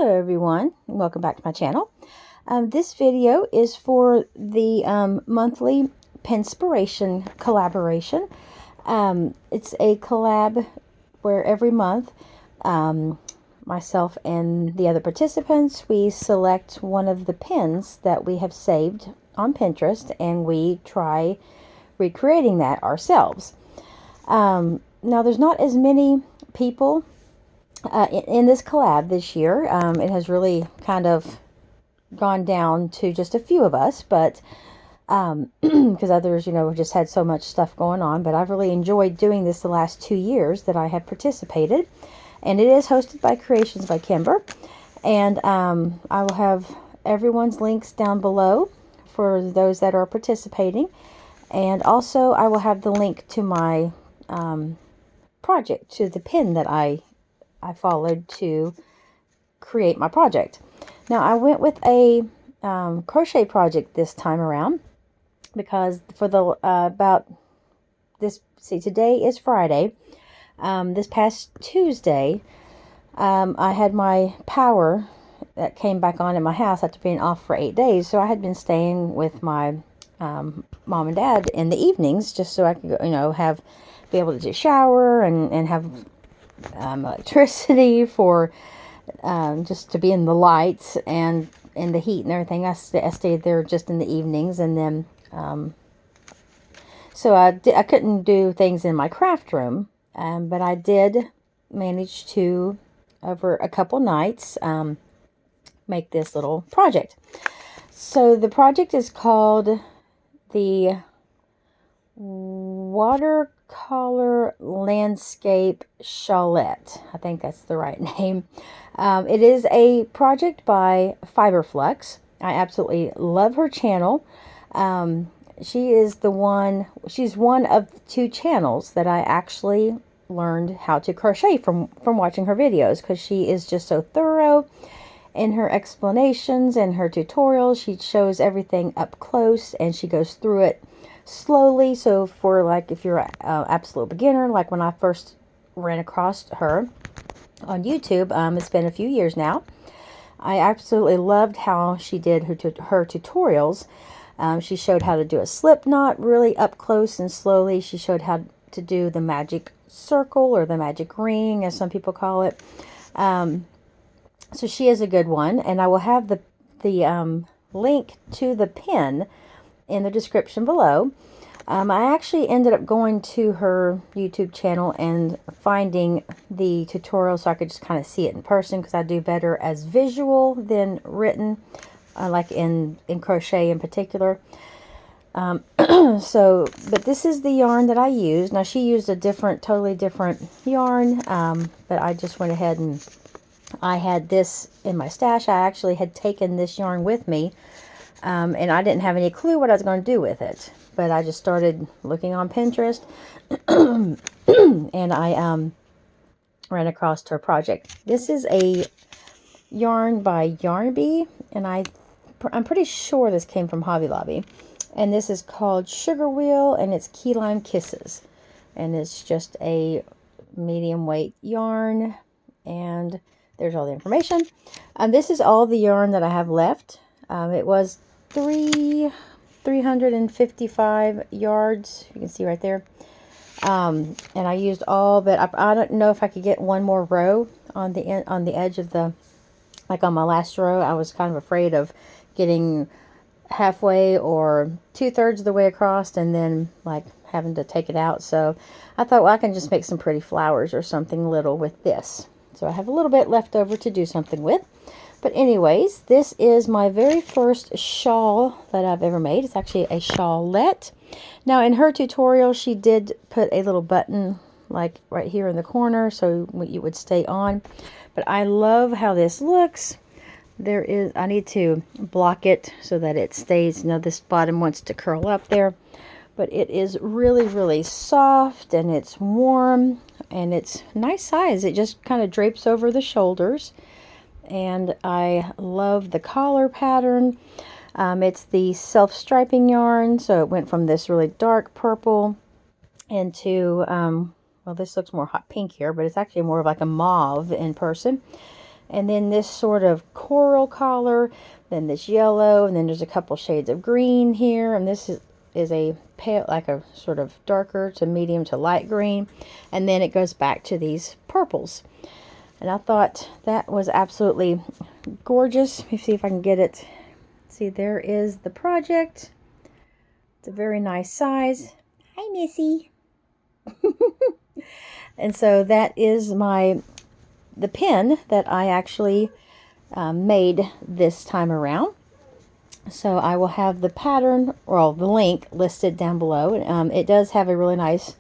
Hello everyone, and welcome back to my channel. This video is for the monthly Pinspiration Collaboration. It's a collab where every month myself and the other participants, we select one of the pins that we have saved on Pinterest and we try recreating that ourselves. Now there's not as many people in this collab this year. It has really kind of gone down to just a few of us, but because others, just had so much stuff going on. But I've really enjoyed doing this the last 2 years that I have participated, and it is hosted by Kreationsby Kimber. And I will have everyone's links down below for those that are participating, and also I will have the link to my project, to the pin that I followed to create my project. Now I went with a crochet project this time around because for the today is Friday. This past Tuesday I had my power that came back on in my house after being off for 8 days, so I had been staying with my mom and dad in the evenings just so I could go, be able to just shower and have electricity for just to be in the lights and in the heat and everything. I stayed there just in the evenings, and then so I couldn't do things in my craft room, but I did manage to, over a couple nights, make this little project. So the project is called the Watercolor Landscape Chalette. I think that's the right name. It is a project by Fiberflex. I absolutely love her channel. She's one of 2 channels that I actually learned how to crochet from watching her videos, because she is just so thorough in her explanations and her tutorials. She shows everything up close and she goes through it slowly. So for if you're an absolute beginner, like when I first ran across her on YouTube, it's been a few years now, I absolutely loved how she did her tutorials. She showed how to do a slip knot really up close and slowly. She showed how to do the magic circle, or the magic ring as some people call it. So she is a good one, and I will have the link to the pin in the description below. I actually ended up going to her YouTube channel and finding the tutorial so I could just kind of see it in person, because I do better as visual than written, like in crochet in particular. But this is the yarn that I used. Now she used a totally different yarn, but I just went ahead and I had this in my stash. I actually had taken this yarn with me, and I didn't have any clue what I was going to do with it. But I just started looking on Pinterest, and I ran across her project. This is a yarn by Yarnby, and I'm pretty sure this came from Hobby Lobby. And this is called Sugar Wheel, and it's Key Lime Kisses. And it's just a medium weight yarn, and there's all the information. This is all the yarn that I have left. It was 355 yards. You can see right there. And I used all, but I don't know if I could get one more row on the edge of the, on my last row. I was kind of afraid of getting halfway or 2/3 of the way across and then having to take it out. So I thought, well, I can just make some pretty flowers or something little with this. So I have a little bit left over to do something with. But anyways, this is my very first shawl that I've ever made. It's actually a shawlette. Now in her tutorial, she did put a little button right here in the corner so it would stay on. But I love how this looks. I need to block it so that it stays. This bottom wants to curl up there, but it is really, really soft, and it's warm, and it's nice size. It just kind of drapes over the shoulders, and I love the collar pattern. It's the self-striping yarn, so it went from this really dark purple into well, this looks more hot pink here, but it's actually more of a mauve in person. and then this sort of coral color, then this yellow, and then there's a couple shades of green here, and this is a pale, like a sort of darker to medium to light green, and then it goes back to these purples. And I thought that was absolutely gorgeous. Let me see if I can get it. See, there is the project. It's a very nice size. Hi, Missy. And so that is the pin that I actually made this time around. So I will have the pattern, or the link, listed down below. It does have a really nice,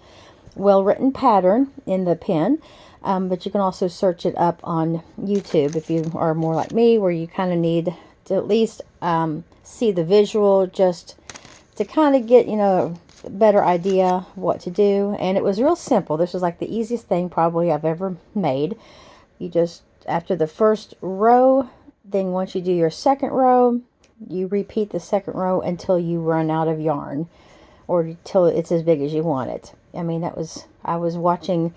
well-written pattern in the pin, but you can also search it up on YouTube if you are more like me, where you kind of need to at least see the visual, just to kind of get, you know, a better idea what to do. And it was real simple. This was like the easiest thing probably I've ever made. You just, after the first row, then once you do your second row, you repeat the second row until you run out of yarn, or until it's as big as you want it. I mean, I was watching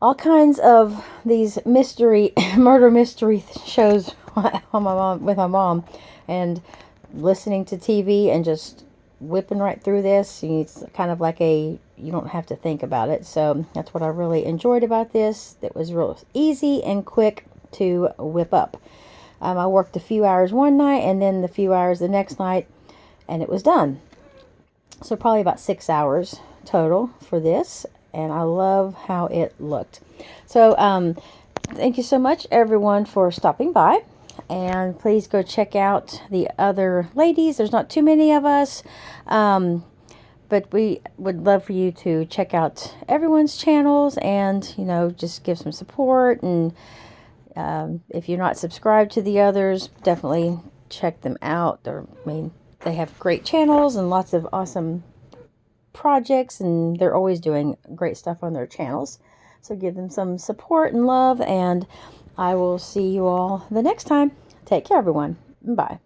all kinds of these murder mystery shows with my mom, and listening to TV and just whipping right through this. It's kind of like you don't have to think about it. So that's what I really enjoyed about this. It was real easy and quick to whip up. I worked a few hours one night and then the few hours the next night, and it was done. So probably about 6 hours total for this, and I love how it looked. So thank you so much, everyone, for stopping by, and please go check out the other ladies. There's not too many of us, but we would love for you to check out everyone's channels and, you know, just give some support. And if you're not subscribed to the others, definitely check them out. I mean, they have great channels and lots of awesome projects, and they're always doing great stuff on their channels. So give them some support and love, and I will see you all the next time. Take care, everyone. Bye.